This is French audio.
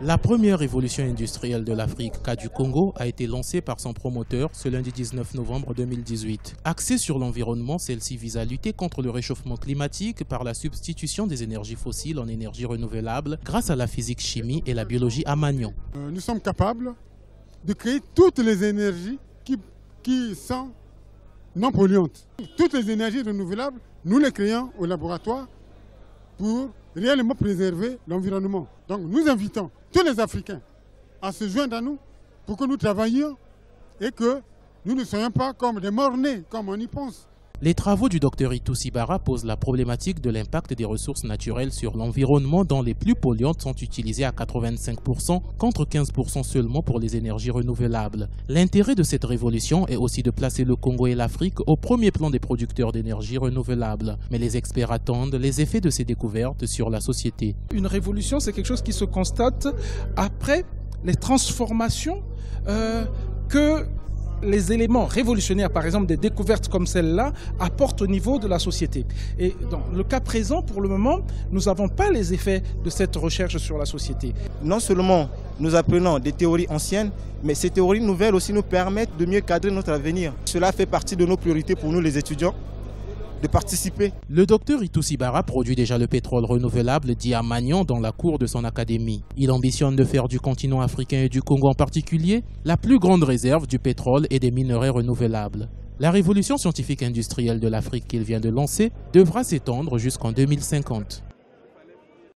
La première révolution industrielle de l'Afrique, du Congo, a été lancée par son promoteur ce lundi 19 novembre 2018. Axée sur l'environnement, celle-ci vise à lutter contre le réchauffement climatique par la substitution des énergies fossiles en énergies renouvelables grâce à la physique-chimie et la biologie à Magnon. Nous sommes capables de créer toutes les énergies qui sont non polluantes. Toutes les énergies renouvelables, nous les créons au laboratoire pour réellement préserver l'environnement. Donc nous invitons tous les Africains à se joindre à nous pour que nous travaillions et que nous ne soyons pas comme des morts-nés, comme on y pense. Les travaux du Dr Itou Sibara posent la problématique de l'impact des ressources naturelles sur l'environnement dont les plus polluantes sont utilisées à 85% contre 15% seulement pour les énergies renouvelables. L'intérêt de cette révolution est aussi de placer le Congo et l'Afrique au premier plan des producteurs d'énergie renouvelable. Mais les experts attendent les effets de ces découvertes sur la société. Une révolution, c'est quelque chose qui se constate après les transformations que les éléments révolutionnaires, par exemple des découvertes comme celle-là, apportent au niveau de la société. Et dans le cas présent, pour le moment, nous n'avons pas les effets de cette recherche sur la société. Non seulement nous apprenons des théories anciennes, mais ces théories nouvelles aussi nous permettent de mieux cadrer notre avenir. Cela fait partie de nos priorités pour nous les étudiants, de participer. Le docteur Itou Sibara produit déjà le pétrole renouvelable dit à Magnon dans la cour de son académie. Il ambitionne de faire du continent africain et du Congo en particulier la plus grande réserve du pétrole et des minerais renouvelables. La révolution scientifique industrielle de l'Afrique qu'il vient de lancer devra s'étendre jusqu'en 2050.